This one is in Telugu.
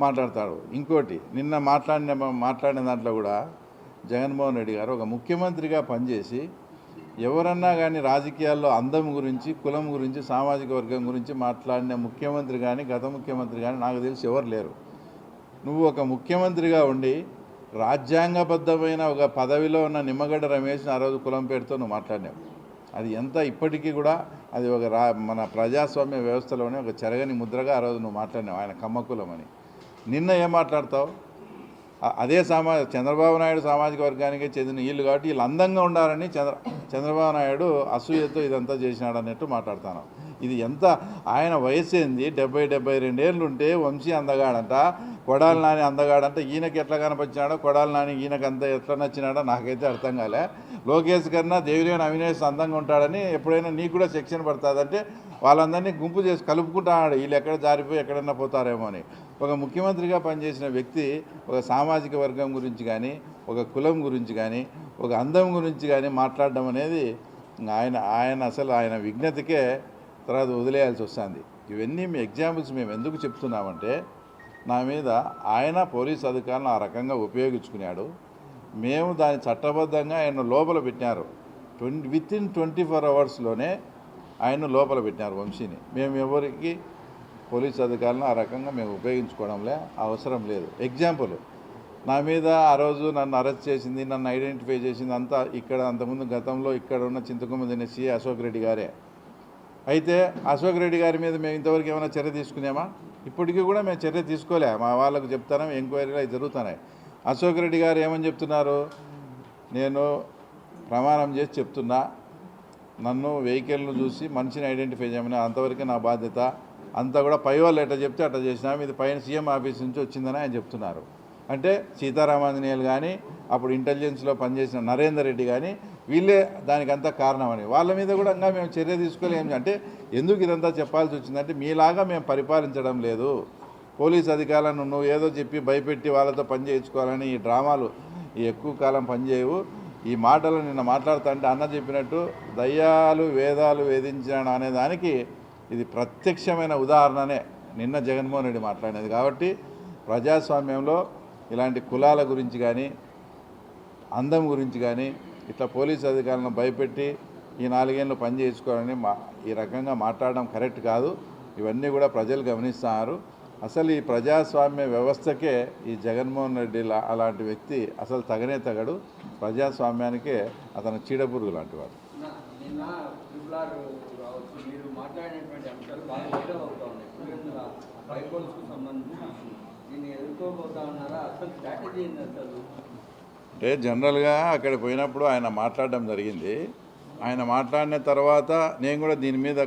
మాట్లాడతాడు. ఇంకోటి నిన్న మాట్లాడిన దాంట్లో కూడా జగన్మోహన్ రెడ్డి గారు ఒక ముఖ్యమంత్రిగా పనిచేసి ఎవరన్నా కానీ రాజకీయాల్లో అందం గురించి, కులం గురించి, సామాజిక వర్గం గురించి మాట్లాడిన ముఖ్యమంత్రి కానీ, గత ముఖ్యమంత్రి కానీ నాకు తెలిసి ఎవరు లేరు. నువ్వు ఒక ముఖ్యమంత్రిగా ఉండి రాజ్యాంగబద్ధమైన ఒక పదవిలో ఉన్న నిమ్మగడ్డ రమేష్ని ఆ రోజు కులం పేరుతో నువ్వు మాట్లాడినావు. అది ఎంత ఇప్పటికీ కూడా అది ఒక మన ప్రజాస్వామ్య వ్యవస్థలోనే ఒక చెరగని ముద్రగా ఆ రోజు నువ్వు మాట్లాడినావు, ఆయన కమ్మకులం అని. నిన్న ఏం మాట్లాడతావు? అదే చంద్రబాబు నాయుడు సామాజిక వర్గానికే చెందిన వీళ్ళు కాబట్టి వీళ్ళు అందంగా ఉండాలని చంద్రబాబు నాయుడు అసూయతో ఇదంతా చేసినాడు అన్నట్టు మాట్లాడతాను. ఇది ఎంత ఆయన వయసు ఏంది? 70-72 ఏళ్ళు ఉంటే వంశీ అందగాడంట, కొడాలి నాని అందగాడంట. ఈయనకి ఎట్లా కనిపించినాడో కొడాలి నాని ఈయనకి అంత ఎట్లా నచ్చినాడో నాకైతే అర్థం కాలే. లోకేష్ కన్నా దేవినేని అవినేష్ అందంగా ఉంటాడని ఎప్పుడైనా నీకు కూడా సెక్షన్ పడుతుందంటే వాళ్ళందరినీ గుంపు చేసి కలుపుకుంటున్నాడు, వీళ్ళు ఎక్కడ జారిపోయి ఎక్కడన్నా పోతారేమో అని. ఒక ముఖ్యమంత్రిగా పనిచేసిన వ్యక్తి ఒక సామాజిక వర్గం గురించి కానీ, ఒక కులం గురించి కానీ, ఒక అందం గురించి కానీ మాట్లాడడం అనేది ఆయన అసలు ఆయన విజ్ఞతకే తర్వాత వదిలేయాల్సి వస్తుంది. ఇవన్నీ మీ ఎగ్జాంపుల్స్ మేము ఎందుకు చెప్తున్నామంటే, నా మీద ఆయన పోలీస్ అధికారులను ఆ రకంగా ఉపయోగించుకున్నాడు. మేము దాన్ని చట్టబద్ధంగా ఆయన లోపల పెట్టినారు. వితిన్ 24 అవర్స్లోనే ఆయన లోపల పెట్టినారు వంశీని. మేము ఎవరికి పోలీస్ అధికారులను ఆ రకంగా మేము ఉపయోగించుకోవడంలే, అవసరం లేదు. ఎగ్జాంపుల్, నా మీద ఆ రోజు నన్ను అరెస్ట్ చేసింది, నన్ను ఐడెంటిఫై చేసింది అంతా ఇక్కడ అంతకుముందు గతంలో ఇక్కడ ఉన్న చింతకుమదిన సి అశోక్ రెడ్డి గారే. అయితే అశోక్ రెడ్డి గారి మీద మేము ఇంతవరకు ఏమైనా చర్య తీసుకున్నామా? ఇప్పటికీ కూడా మేము చర్య తీసుకోలే. మా వాళ్ళకు చెప్తాను, ఎంక్వైరీలు అవి జరుగుతున్నాయి. అశోక్ రెడ్డి గారు ఏమని చెప్తున్నారు? నేను ప్రమాణం చేసి చెప్తున్నా, నన్ను వెహికల్ను చూసి మనిషిని ఐడెంటిఫై చేయమని, అంతవరకు నా బాధ్యత అంతా కూడా పై వాళ్ళు ఎట్లా చెప్తే అట్లా చేసినాం, ఇది పైన సీఎం ఆఫీస్ నుంచి వచ్చిందని ఆయన చెప్తున్నారు. అంటే సీతారామాంజనేయులు కానీ, అప్పుడు ఇంటెలిజెన్స్లో పనిచేసిన నరేందర్ రెడ్డి కానీ వీళ్ళే దానికంతా కారణమని, వాళ్ళ మీద కూడా ఇంకా మేము చర్య తీసుకోలేము. అంటే ఎందుకు ఇదంతా చెప్పాల్సి వచ్చిందంటే, మీలాగా మేము పరిపాలించడం లేదు. పోలీస్ అధికారులను నువ్వు ఏదో చెప్పి భయపెట్టి వాళ్ళతో పని చేయించుకోవాలని ఈ డ్రామాలు ఎక్కువ కాలం పనిచేయవు. ఈ మాటలు నిన్న మాట్లాడుతా అంటే అన్న చెప్పినట్టు దయ్యాలు వేదాలు వేధించాను అనే దానికి ఇది ప్రత్యక్షమైన ఉదాహరణనే నిన్న జగన్మోహన్ రెడ్డి మాట్లాడినది. కాబట్టి ప్రజాస్వామ్యంలో ఇలాంటి కులాల గురించి కానీ, అందం గురించి కానీ, ఇట్లా పోలీసు అధికారులను భయపెట్టి ఈ 4 ఏళ్ళు పని చేసుకోవాలని ఈ రకంగా మాట్లాడడం కరెక్ట్ కాదు. ఇవన్నీ కూడా ప్రజలు గమనిస్తున్నారు. అసలు ఈ ప్రజాస్వామ్య వ్యవస్థకే ఈ జగన్మోహన్ రెడ్డి అలాంటి వ్యక్తి అసలు తగనే తగడు. ప్రజాస్వామ్యానికే అతను చీడపురుగు లాంటి వాడు. అంటే జనరల్గా అక్కడ పోయినప్పుడు ఆయన మాట్లాడడం జరిగింది. ఆయన మాట్లాడిన తర్వాత నేను కూడా దీని మీద